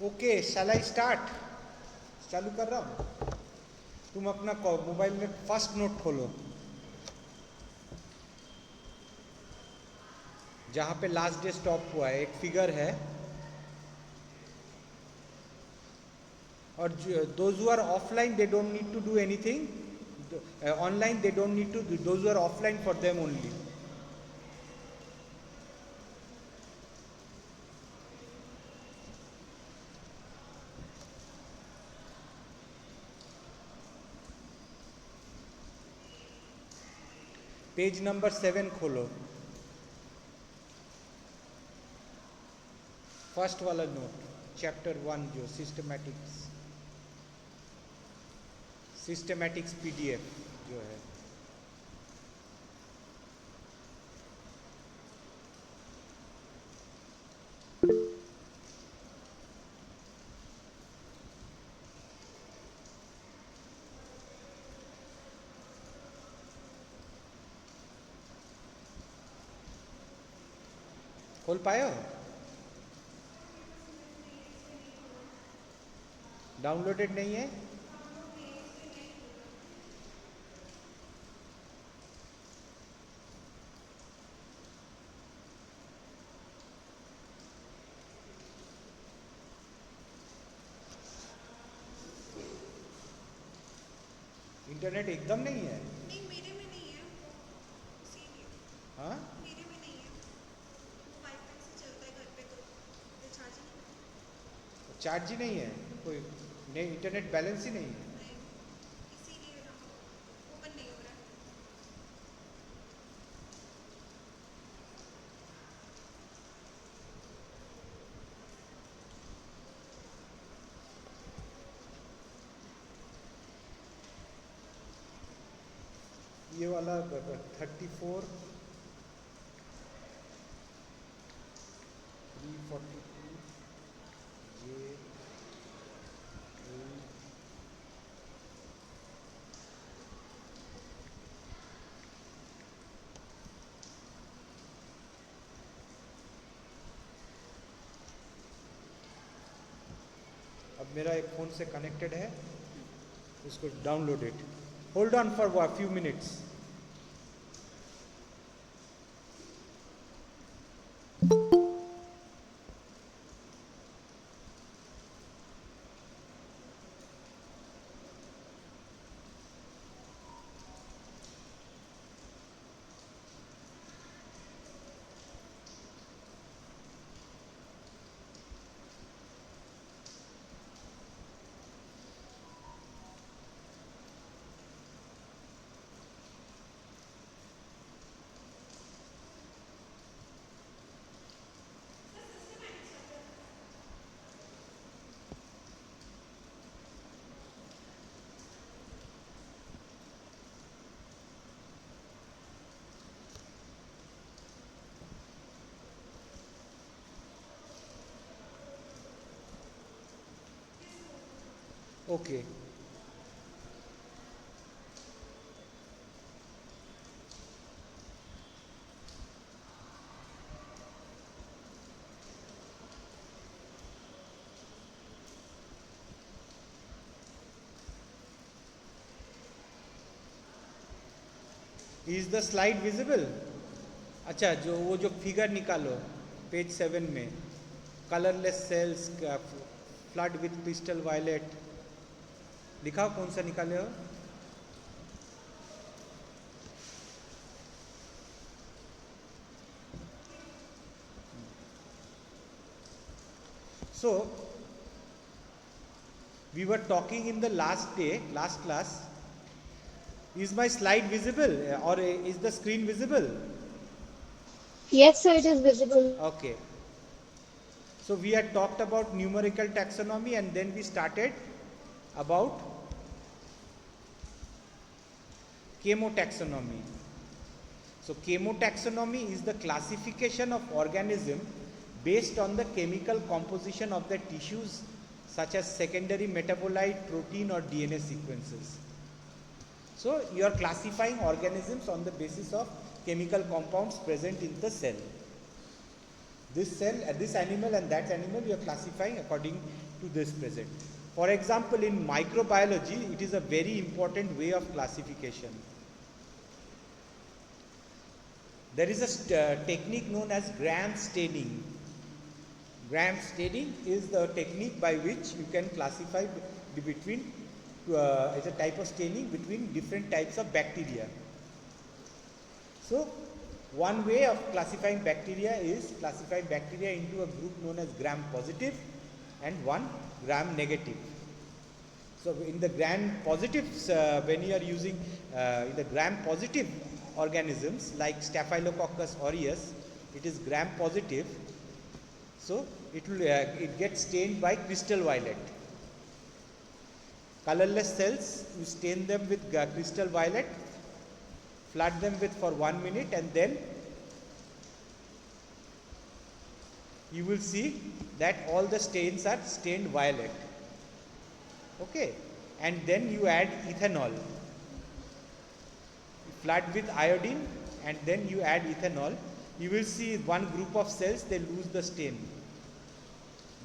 Okay, shell I start? चालू कर रहा हूँ। तुम अपना मोबाइल में फर्स्ट नोट खोलो, जहाँ पे लास्ट डे स्टॉप हुआ है। एक फिगर है, और those who are offline they don't need to do anything, online they don't need to do, those who are offline for them only. Page number 7 खोलो, first वाला नोट, चैप्टर 1 जो systematics PDF जो है। खोल पाए हो? डाउनलोडेड नहीं है? इंटरनेट एकदम नहीं है? नहीं, मेरे में नहीं है वो, इसीलिए। हाँ, मेरे में नहीं है वो, वाईफाई से चलता है घर पे, तो रिचार्ज ही नहीं। चार्ज ही नहीं है कोई? नहीं, इंटरनेट बैलेंस ही नहीं है? नहीं, इसीलिए ना ओपन नहीं हो रहा है। ये वाला 34 342 ये अब मेरा एक फ़ोन से कनेक्टेड है, इसको download it. Hold on for few minutes. Okay, is the slide visible? अच्छा, जो वो जो फिगर निकालो पेज 7 में, colourless cells flood with crystal violet, दिखाओ कौन सा निकाले हो। So we were talking in the last day, last class. Is my slide visible, or is the screen visible? Yes, sir, it is visible. Okay. So we had talked about numerical taxonomy, and then we started about chemotaxonomy. So chemotaxonomy is the classification of organism based on the chemical composition of the tissues, such as secondary metabolite, protein or DNA sequences. So you are classifying organisms on the basis of chemical compounds present in the cell. This cell, this animal and that animal, you are classifying according to this present. For example, in microbiology, it is a very important way of classification. There is a technique known as Gram staining. Gram staining is the technique by which you can classify between, it's a type of staining between different types of bacteria. So, one way of classifying bacteria is classifying bacteria into a group known as gram positive and one gram negative. So, in the gram positive, when you are using in the gram positive organisms like Staphylococcus aureus, it is gram positive. So, it gets stained by crystal violet. Colorless cells, you stain them with crystal violet, flood them with for 1 minute, and then you will see that all the stains are stained violet. Okay, and then you add ethanol. You flood with iodine and then you add ethanol. You will see one group of cells, they lose the stain.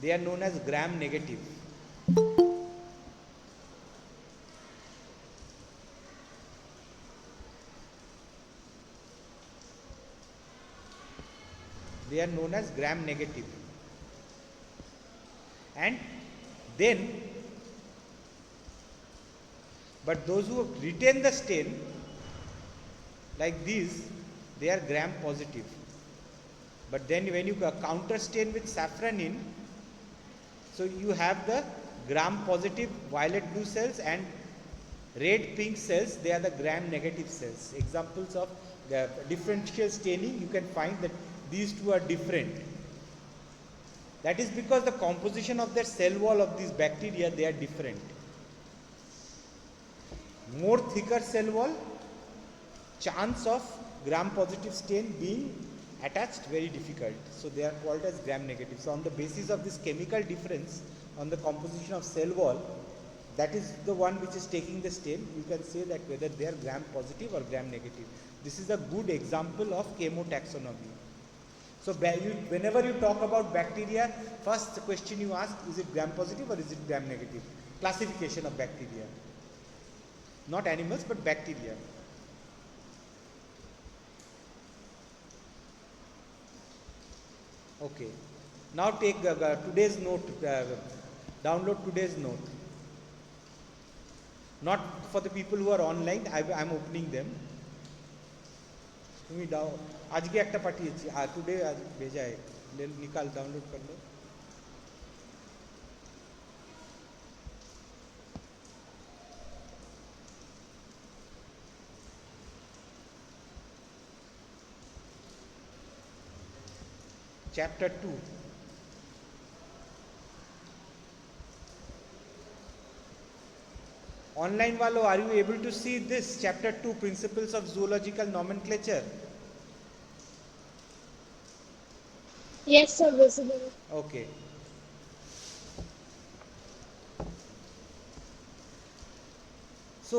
They are known as gram negative. They are known as gram negative. And then, but those who retain the stain, like these, they are gram positive. But then when you counter stain with safranin, so you have the gram positive violet blue cells and red pink cells, they are the gram negative cells. Examples of the differential staining, you can find that these two are different. That is because the composition of the cell wall of these bacteria, they are different. More thicker cell wall, chance of gram positive stain being attached very difficult. So they are called as gram negative. So on the basis of this chemical difference on the composition of cell wall, that is the one which is taking the stain, you can say that whether they are gram positive or gram negative. This is a good example of chemotaxonomy. So whenever you talk about bacteria, first the question you ask, is it gram positive or is it gram negative? Classification of bacteria. Not animals, but bacteria. Okay. Now take today's note, download today's note. Not for the people who are online, I am opening them. তুমি দাও আজকে একটা পাঠিয়েছি আর today আজ भेजा है निकाल download कर लो chapter 2 online walo, are you able to see this chapter 2 principles of zoological nomenclature? Yes, sir, visible. Okay. So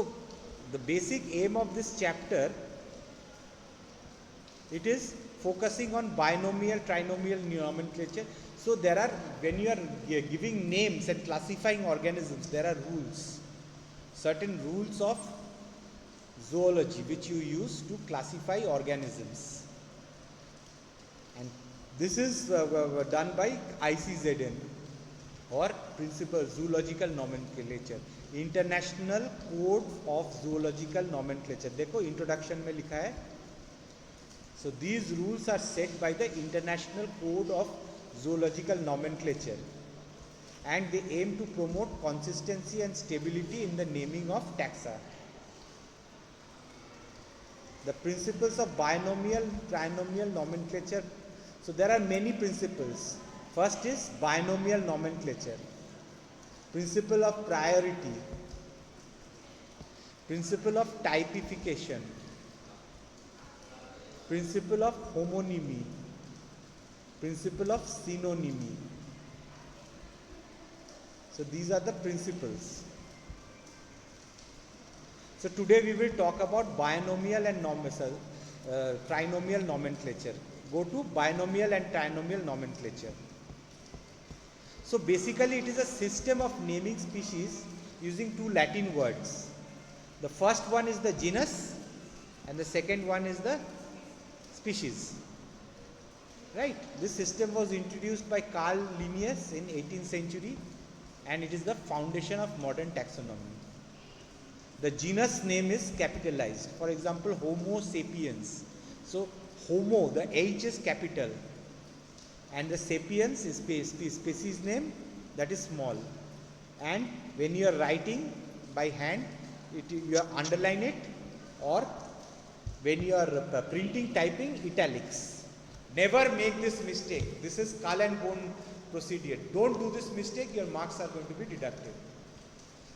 the basic aim of this chapter, it is focusing on binomial, trinomial nomenclature. So there are, when you are giving names and classifying organisms, there are rules. Certain rules of zoology which you use to classify organisms, and this is done by ICZN or Principle Zoological Nomenclature, International Code of Zoological Nomenclature. देखो introduction में लिखा है. So these rules are set by the International Code of Zoological Nomenclature, and they aim to promote consistency and stability in the naming of taxa. The principles of binomial, trinomial nomenclature. So there are many principles. First is binomial nomenclature, principle of priority, principle of typification, principle of homonymy, principle of synonymy. So these are the principles. So today we will talk about binomial and trinomial nomenclature. Go to binomial and trinomial nomenclature. So basically it is a system of naming species using two Latin words. The first one is the genus and the second one is the species. Right? This system was introduced by Carl Linnaeus in 18th century and it is the foundation of modern taxonomy. The genus name is capitalized. For example, Homo sapiens. So Homo, the H is capital and the sapiens is species name, that is small. And when you are writing by hand, you underline it, or when you are printing, typing, italics. Never make this mistake. This is skull and bone procedure. Don't do this mistake, your marks are going to be deducted.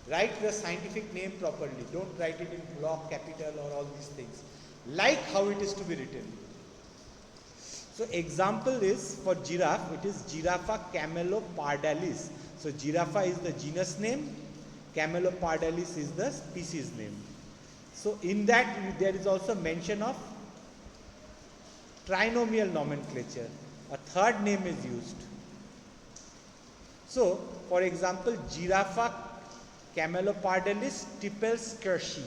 Write the scientific name properly. Don't write it in block, capital or all these things. Like how it is to be written. So example is for giraffe, it is Giraffa camelopardalis. So Giraffa is the genus name, Camelopardalis is the species name. So in that there is also mention of trinomial nomenclature. A third name is used. So for example, Giraffa camelopardalis tipelskirchi.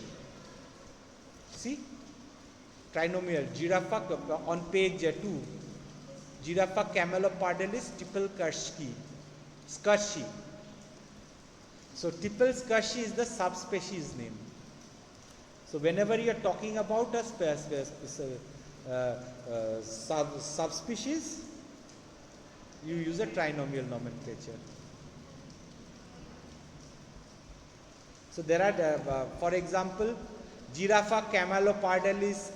See? Trinomial. Giraffa on page 2. Giraffa camelopardalis tipelskirchi. So tipelskirchi is the subspecies name. So whenever you are talking about a subspecies, you use a trinomial nomenclature. So there are, for example, Giraffa camelopardalis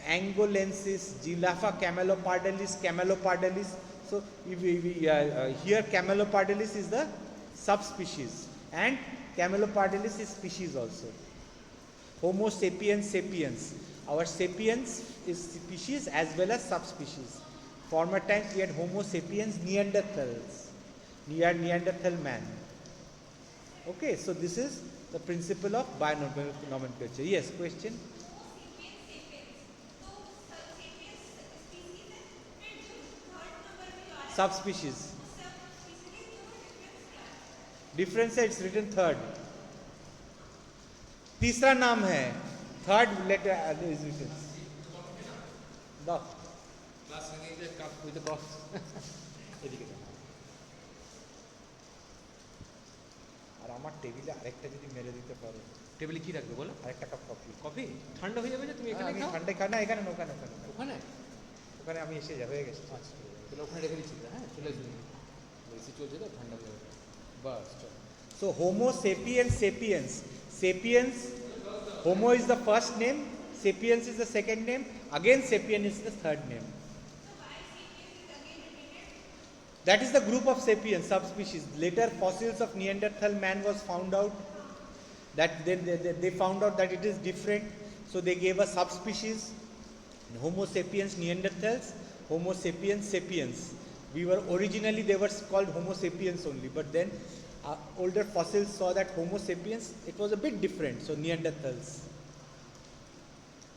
angolensis, Giraffa camelopardalis. So here camelopardalis is the subspecies and camelopardalis is species also. Homo sapiens sapiens. Our sapiens is species as well as subspecies. Former times we had Homo sapiens Neanderthals. Neanderthal man. Okay, so this is the principle of bionomenclature. Yes, question? Subspecies. Difference है, it's written third. तीसरा नाम है, third letter is written. The class with the box. আর আমার টেবিলে আরেকটা যদি মেরে দিতে পারো। টেবিলে কি রাখবে বলো? আরেকটা কাপ কফি। কফি ঠান্ডা হয়ে যাবে যে তুমি এখানে আমি খাও। ঠান্ডা খাই না, এখানে না, ওখানে ওখানে ওখানে ওখানে আমি এসে যাবে, হয়ে গেছে। আচ্ছা তাহলে ওখানে রেখে দিচ্ছি, হ্যাঁ চলে আসবে, এসি চলছে তো ঠান্ডা হয়ে যাবে বাস চল। So Homo sapiens sapiens. Sapiens, Homo is the first name, sapiens is the second name, again sapien is the third name. That is the group of sapiens, subspecies. Later fossils of Neanderthal man was found out, that they found out that it is different, so they gave a subspecies, Homo sapiens Neanderthals, Homo sapiens sapiens. We were originally, they were called Homo sapiens only, but then older fossils saw that Homo sapiens, it was a bit different, so Neanderthals.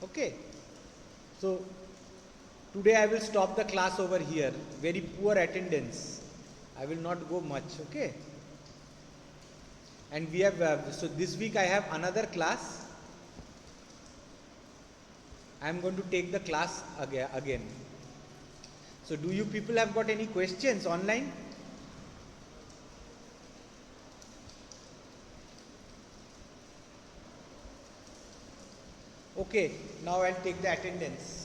Okay, so today I will stop the class over here. Very poor attendance. I will not go much, okay? And we have, so this week I have another class. I am going to take the class again. So do you people have got any questions online? Okay, now I'll take the attendance.